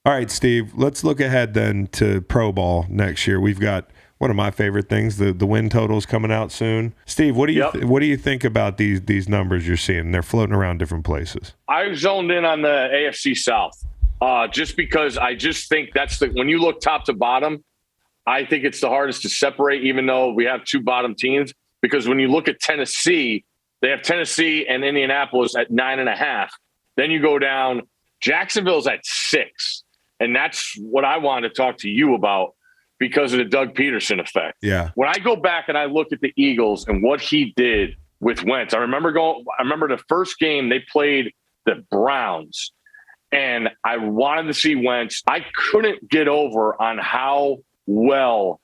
All right, Steve, let's look ahead then to Pro Bowl next year. We've got one of my favorite things, the win totals coming out soon. Steve, what do you think about these numbers you're seeing? They're floating around different places. I zoned in on the AFC South just because I just think when you look top to bottom, I think it's the hardest to separate, even though we have two bottom teams. Because when you look at Tennessee, they have Tennessee and Indianapolis at 9.5. Then you go down, Jacksonville's at 6. And that's what I wanted to talk to you about because of the Doug Peterson effect. Yeah. When I go back and I look at the Eagles and what he did with Wentz, I remember the first game they played the Browns, and I wanted to see Wentz. I couldn't get over on how well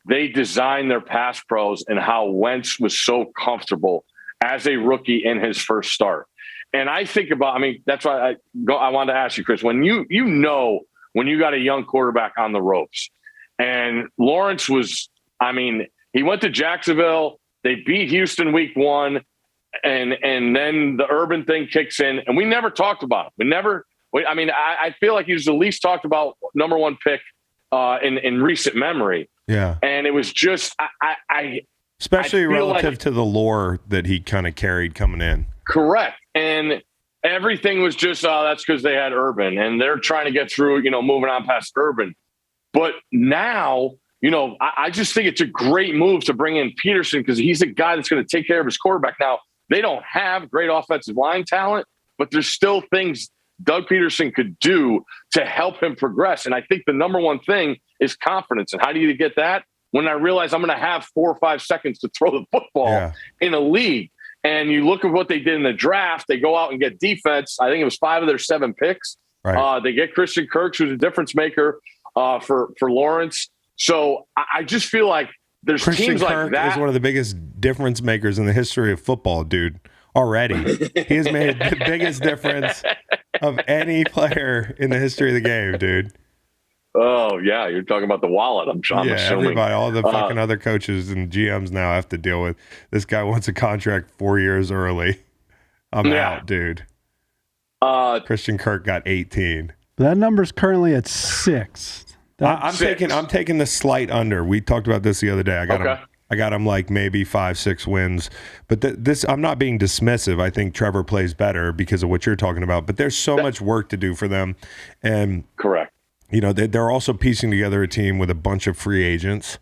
they designed their pass pros and how Wentz was so comfortable as a rookie in his first start. And I think about, that's why I wanted to ask you, Chris, when you got a young quarterback on the ropes, and Lawrence was, he went to Jacksonville, they beat Houston week 1, and then the Urban thing kicks in, and we never talked about it. I feel like he was the least talked about number 1 pick in recent memory. Yeah. And it was just, especially relative to the lore that he kind of carried coming in. Correct. And everything was just, that's because they had Urban and they're trying to get through, moving on past Urban. But now, I just think it's a great move to bring in Peterson because he's a guy that's going to take care of his quarterback. Now, they don't have great offensive line talent, but there's still things Doug Peterson could do to help him progress. And I think the number one thing is confidence. And how do you get that? When I realize I'm going to have 4 or 5 seconds to throw the football in a league. And you look at what they did in the draft. They go out and get defense. I think it was 5 of their 7 picks. Right. They get Christian Kirk, who's a difference maker for Lawrence. So I just feel like there's Christian teams Kirk like that. is one of the biggest difference makers in the history of football, dude. Already, he has made the biggest difference of any player in the history of the game, dude. Oh, yeah. You're talking about the wallet, I'm assuming. Everybody, all the fucking other coaches and GMs now have to deal with this guy wants a contract 4 years early. I'm out, dude. Christian Kirk got 18. That number's currently at 6. I'm taking the slight under. We talked about this the other day. I got him like maybe 5-6 wins. But this, I'm not being dismissive. I think Trevor plays better because of what you're talking about. But there's so much work to do for them. And correct. They're also piecing together a team with a bunch of free agents.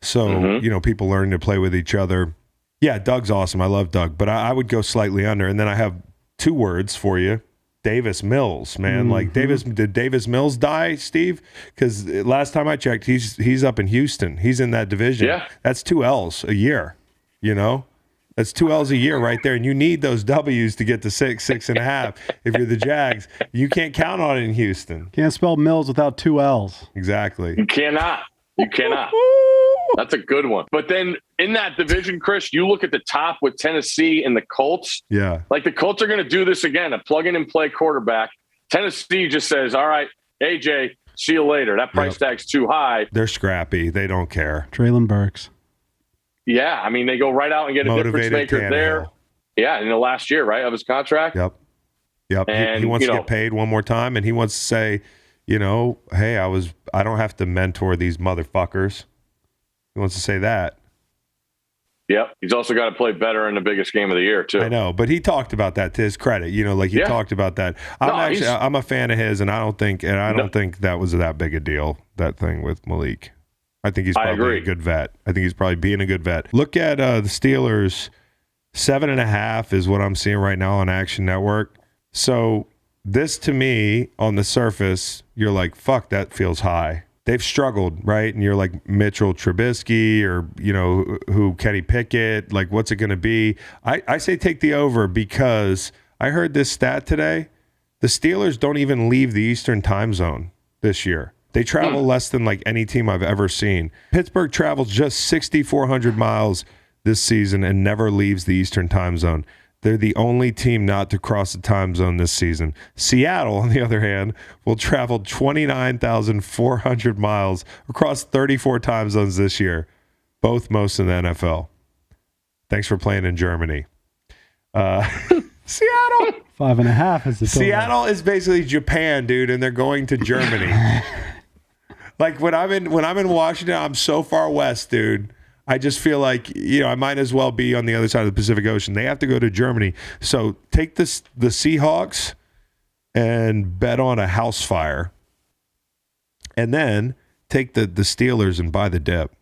So, people learn to play with each other. Yeah, Doug's awesome. I love Doug. But I would go slightly under. And then I have 2 words for you. Davis Mills, man. Like did Davis Mills die, Steve? Because last time I checked, he's up in Houston. He's in that division. Yeah. That's 2 L's a year, That's 2 L's a year right there. And you need those W's to get to 6.5 if you're the Jags. You can't count on it in Houston. Can't spell Mills without 2 L's. Exactly. You cannot. That's a good one. But then in that division, Chris, you look at the top with Tennessee and the Colts. Yeah. Like the Colts are going to do this again, a plug in and play quarterback. Tennessee just says, all right, AJ, see you later. That price tag's too high. They're scrappy. They don't care. Traylon Burks. Yeah. They go right out and get a difference maker there. Yeah. In the last year, right, of his contract. Yep. And he wants to get paid one more time, and he wants to say, hey, I don't have to mentor these motherfuckers. He wants to say that. Yep. He's also got to play better in the biggest game of the year, too. I know, but he talked about that to his credit. He talked about that. I'm a fan of his, and I don't think that was that big a deal, that thing with Malik. I think he's probably a good vet. I think he's probably being a good vet. Look at the Steelers. 7.5 is what I'm seeing right now on Action Network. So this, to me, on the surface, you're like, fuck, that feels high. They've struggled, right? And you're like Mitchell Trubisky or, who Kenny Pickett, like what's it going to be? I say take the over because I heard this stat today. The Steelers don't even leave the Eastern time zone this year. They travel less than like any team I've ever seen. Pittsburgh travels just 6,400 miles this season and never leaves the Eastern time zone. They're the only team not to cross the time zone this season. Seattle, on the other hand, will travel 29,400 miles across 34 time zones this year, both most in the NFL. Thanks for playing in Germany. Seattle. 5.5 is the total. Seattle is basically Japan, dude, and they're going to Germany. Like when I'm in Washington, I'm so far west, dude. I just feel like, I might as well be on the other side of the Pacific Ocean. They have to go to Germany. So take the Seahawks and bet on a house fire. And then take the Steelers and buy the dip.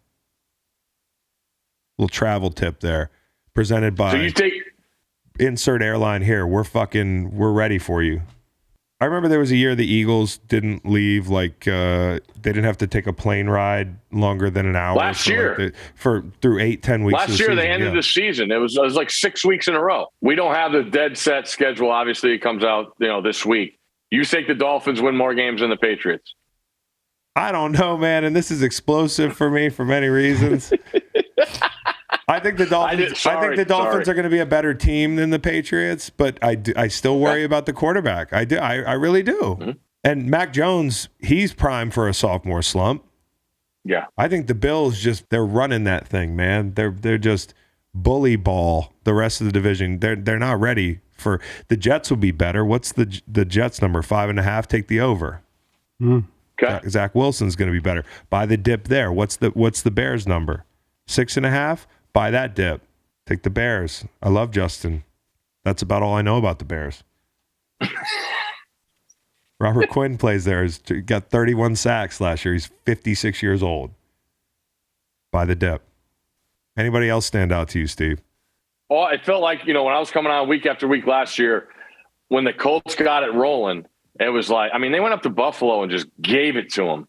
Little travel tip there. Presented by... So you take... Insert airline here. We're ready for you. I remember there was a year the Eagles didn't leave, they didn't have to take a plane ride longer than an hour. Last year. Through 8-10 weeks. Last year they ended the season. It was like 6 weeks in a row. We don't have the dead set schedule. Obviously it comes out, this week. You think the Dolphins win more games than the Patriots? I don't know, man. And this is explosive for me for many reasons. I think the Dolphins. I think the Dolphins are going to be a better team than the Patriots, but I still worry about the quarterback. I do. I really do. Mm-hmm. And Mac Jones, he's primed for a sophomore slump. Yeah, I think the Bills they're running that thing, man. They're just bully ball the rest of the division. They're not ready for the Jets. Will be better. What's the Jets number? 5.5. Take the over. Okay. Zach Wilson's going to be better. Buy the dip there. What's the Bears number? 6.5. Buy that dip. Take the Bears. I love Justin. That's about all I know about the Bears. Robert Quinn plays there. He's got 31 sacks last year. He's 56 years old. Buy the dip. Anybody else stand out to you, Steve? Oh, it felt like, when I was coming on week after week last year, when the Colts got it rolling, it was like, they went up to Buffalo and just gave it to them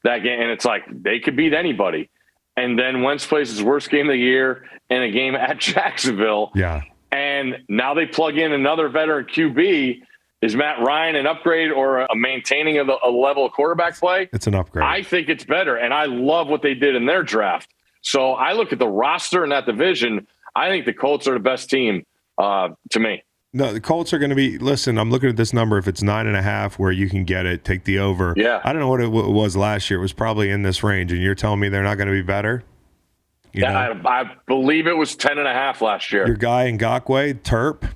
that game. And it's like, they could beat anybody. And then Wentz plays his worst game of the year in a game at Jacksonville. Yeah. And now they plug in another veteran QB. Is Matt Ryan an upgrade or a maintaining of a level of quarterback play? It's an upgrade. I think it's better. And I love what they did in their draft. So I look at the roster in that division. I think the Colts are the best team to me. No, the Colts are going to be. Listen, I'm looking at this number. If it's 9.5, where you can get it, take the over. Yeah, I don't know what it was last year. It was probably in this range, and you're telling me they're not going to be better. I believe it was 10.5 last year. Your guy Ngakoue, Terp.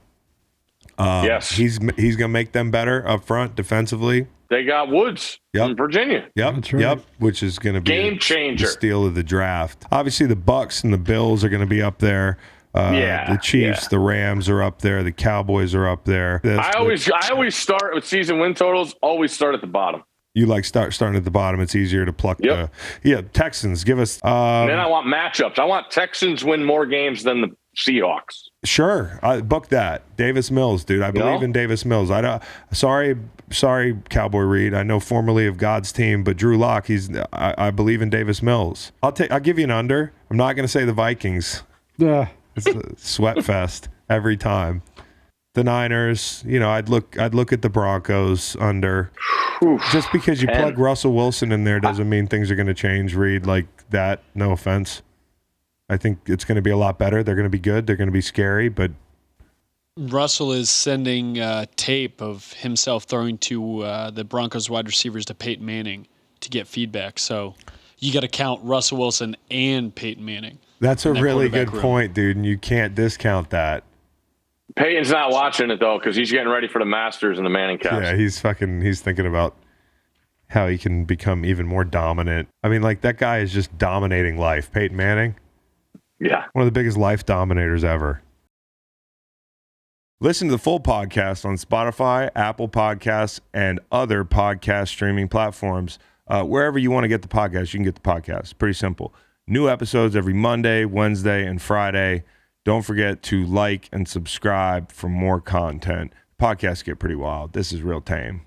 Yes, he's going to make them better up front defensively. They got Woods from Virginia. Yep, right. Yep. Which is going to be game changer, the steal of the draft. Obviously, the Bucs and the Bills are going to be up there. The Chiefs, the Rams are up there. The Cowboys are up there. I always start with season win totals. Always start at the bottom. You like starting at the bottom. It's easier to pluck. Texans. Give us. Then I want matchups. I want Texans win more games than the Seahawks. Sure, I book that. Davis Mills, dude. I believe in Davis Mills. Sorry, Cowboy Reed. I know formerly of God's team, but Drew Lock. I believe in Davis Mills. I'll give you an under. I'm not going to say the Vikings. Yeah. It's a sweat fest every time. The Niners, I'd look at the Broncos under. Just because you plug Russell Wilson in there doesn't mean things are going to change, Reed, like that. No offense. I think it's going to be a lot better. They're going to be good. They're going to be scary, but Russell is sending tape of himself throwing to the Broncos wide receivers to Peyton Manning to get feedback. So you got to count Russell Wilson and Peyton Manning. That's a really good point, dude, and you can't discount that. Peyton's not watching it, though, because he's getting ready for the Masters and the Manning Cup. Yeah, he's thinking about how he can become even more dominant. That guy is just dominating life. Peyton Manning. Yeah. One of the biggest life dominators ever. Listen to the full podcast on Spotify, Apple Podcasts, and other podcast streaming platforms. Wherever you want to get the podcast, you can get the podcast. Pretty simple. New episodes every Monday, Wednesday, and Friday. Don't forget to like and subscribe for more content. Podcasts get pretty wild. This is real tame.